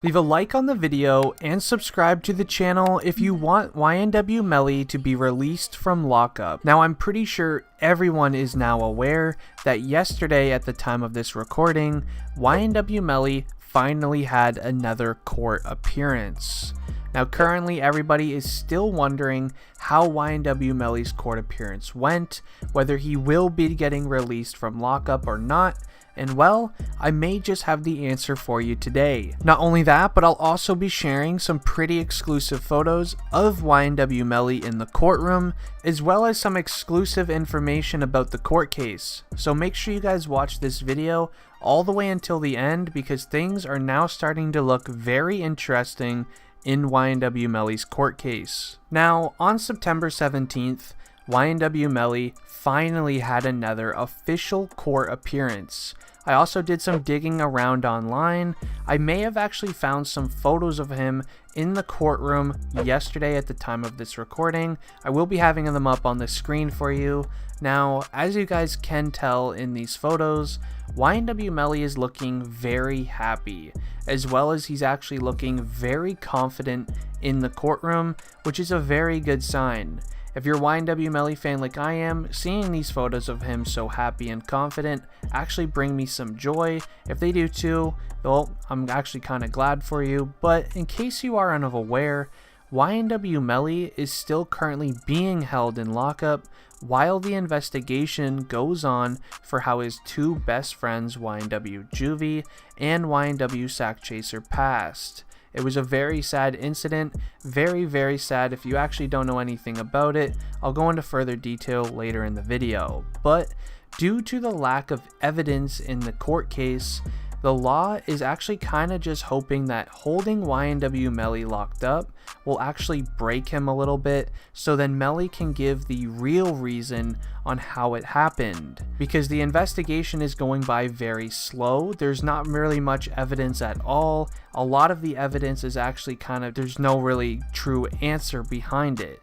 Leave a like on the video and subscribe to the channel if you want YNW Melly to be released from lockup. Now, I'm pretty sure everyone is now aware that yesterday at the time of this recording, YNW Melly finally had another court appearance. Now, currently everybody is still wondering how YNW Melly's court appearance went, whether he will be getting released from lockup or not. And well, I may just have the answer for you today. Not only that, but I'll also be sharing some pretty exclusive photos of YNW Melly in the courtroom, as well as some exclusive information about the court case. So make sure you guys watch this video all the way until the end, because things are now starting to look very interesting in YNW Melly's court case. Now, on September 17th, YNW Melly finally had another official court appearance. I also did some digging around online. I may have actually found some photos of him in the courtroom yesterday at the time of this recording. I will be having them up on the screen for you. Now, as you guys can tell in these photos, YNW Melly is looking very happy, as well as he's actually looking very confident in the courtroom, which is a very good sign. If you're a YNW Melly fan like I am, seeing these photos of him so happy and confident actually bring me some joy. If they do too, well, I'm actually kind of glad for you. But in case you are unaware, YNW Melly is still currently being held in lockup while the investigation goes on for how his two best friends, YNW Juvie and YNW Sack Chaser, passed. It was a very sad incident, very sad. If you actually don't know anything about it, I'll go into further detail later in the video. But due to the lack of evidence in the court case, the law is actually kind of just hoping that holding YNW Melly locked up will actually break him a little bit, so then Melly can give the real reason on how it happened. Because the investigation is going by very slow, there's not really much evidence at all. A lot of the evidence is actually there's no really true answer behind it.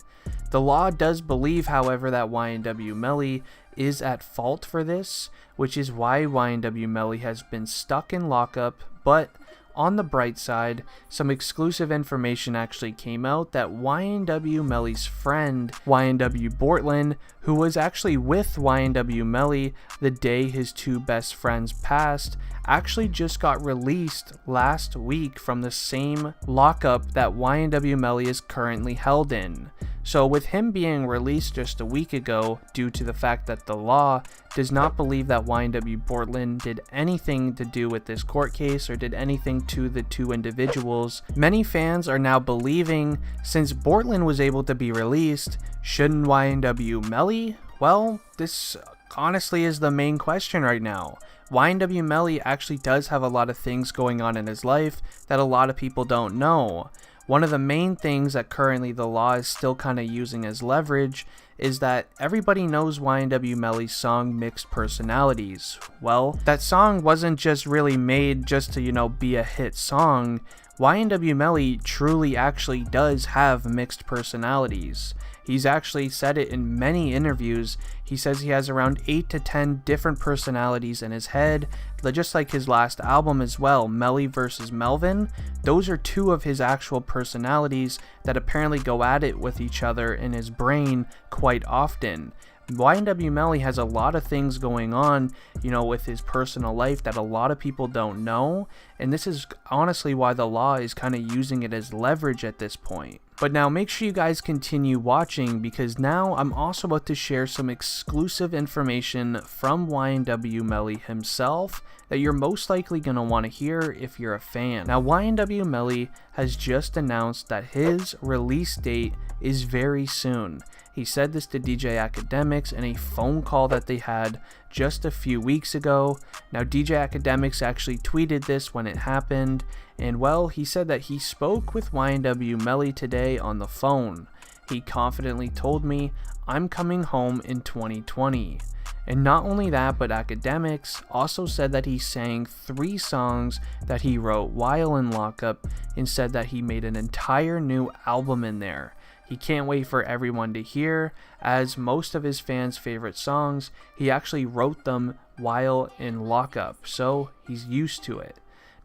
The law does believe, however, that YNW Melly is at fault for this, which is why YNW Melly has been stuck in lockup. But on the bright side, some exclusive information actually came out that YNW Melly's friend, YNW Bortlin, who was actually with YNW Melly the day his two best friends passed, actually just got released last week from the same lockup that YNW Melly is currently held in. So with him being released just a week ago, due to the fact that the law does not believe that YNW Bortlin did anything to do with this court case or did anything to the two individuals, many fans are now believing, since Bortlin was able to be released, shouldn't YNW Melly? Well, this honestly is the main question right now. YNW Melly actually does have a lot of things going on in his life that a lot of people don't know. One of the main things that currently the law is still kind of using as leverage is that everybody knows YNW Melly's song Mixed Personalities. Well, that song wasn't just really made just to, be a hit song. YNW Melly truly actually does have mixed personalities. He's actually said it in many interviews. He says he has around 8 to 10 different personalities in his head, just like his last album as well, Melly vs. Melvin. Those are two of his actual personalities that apparently go at it with each other in his brain quite often. YNW Melly has a lot of things going on, with his personal life that a lot of people don't know, and this is honestly why the law is kind of using it as leverage at this point. But now make sure you guys continue watching, because now I'm also about to share some exclusive information from YNW Melly himself that you're most likely going to want to hear if you're a fan. Now, YNW Melly has just announced that his release date is very soon. He said this to DJ Academics in a phone call that they had just a few weeks ago. Now, DJ Academics actually tweeted this when it happened, and well, he said that he spoke with YNW Melly today on the phone. He confidently told me, "I'm coming home in 2020. And not only that, but Academics also said that he sang 3 songs that he wrote while in lockup, and said that he made an entire new album in there. He can't wait for everyone to hear, as most of his fans' favorite songs, he actually wrote them while in lockup, so he's used to it.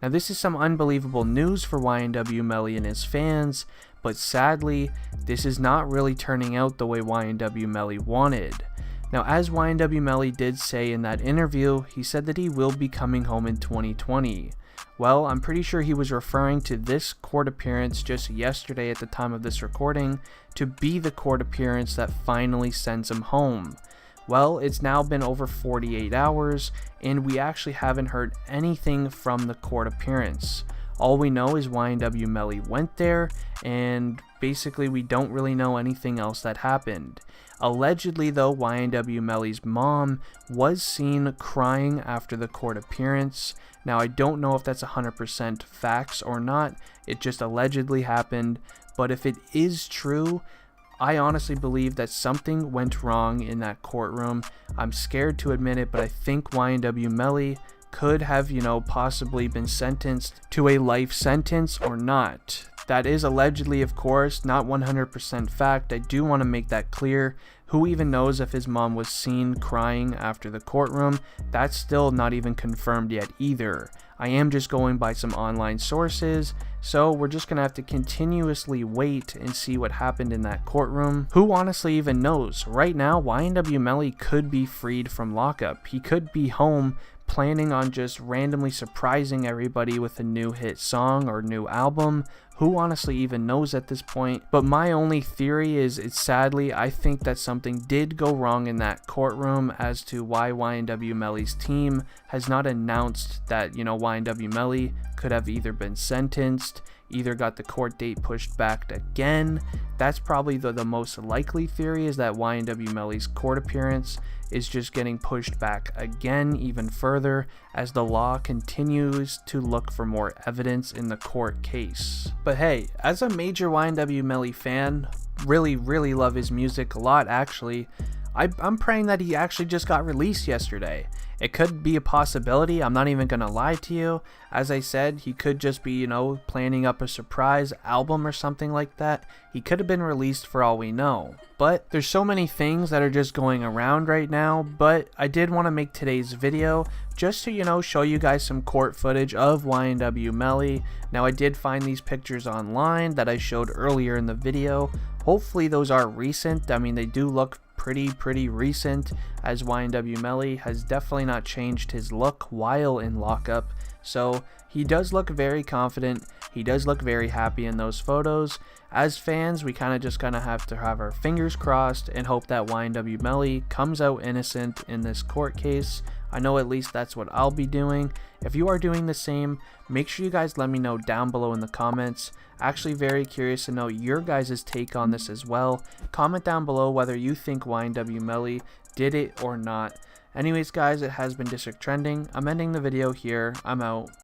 Now this is some unbelievable news for YNW Melly and his fans, but sadly, this is not really turning out the way YNW Melly wanted. Now, as YNW Melly did say in that interview, he said that he will be coming home in 2020. Well, I'm pretty sure he was referring to this court appearance just yesterday at the time of this recording to be the court appearance that finally sends him home. Well, it's now been over 48 hours, and we actually haven't heard anything from the court appearance. All we know is YNW Melly went there, and basically we don't really know anything else that happened. Allegedly though, YNW Melly's mom was seen crying after the court appearance. Now I don't know if that's 100% facts or not, it just allegedly happened, but if it is true, I honestly believe that something went wrong in that courtroom. I'm scared to admit it, but I think YNW Melly could have, possibly been sentenced to a life sentence or not. That is allegedly, of course, not 100% fact. I do want to make that clear. Who even knows if his mom was seen crying after the courtroom? That's still not even confirmed yet either. I am just going by some online sources, so we're just gonna have to continuously wait and see what happened in that courtroom. Who honestly even knows? Right now, YNW Melly could be freed from lockup. He could be home planning on just randomly surprising everybody with a new hit song or new album. Who honestly even knows at this point? But my only theory is, sadly, I think that something did go wrong in that courtroom as to why YNW Melly's team has not announced that, YNW Melly could have either been sentenced, either got the court date pushed back again. That's probably the most likely theory, is that YNW Melly's court appearance is just getting pushed back again even further as the law continues to look for more evidence in the court case. But hey, as a major YNW Melly fan, really love his music a lot actually, I'm praying that he actually just got released yesterday. It could be a possibility, I'm not even gonna lie to you. As I said, he could just be, planning up a surprise album or something like that. He could have been released for all we know. But there's so many things that are just going around right now, but I did want to make today's video just to, show you guys some court footage of YNW Melly. Now I did find these pictures online that I showed earlier in the video. Hopefully those are recent. I mean, they do look pretty recent, as YNW Melly has definitely not changed his look while in lockup. So he does look very confident, he does look very happy in those photos. As fans, we have to have our fingers crossed and hope that YNW Melly comes out innocent in this court case. I know at least that's what I'll be doing. If you are doing the same, make sure you guys let me know down below in the comments. Actually very curious to know your guys' take on this as well. Comment down below whether you think YNW Melly did it or not. Anyways guys, it has been District Trending. I'm ending the video here. I'm out.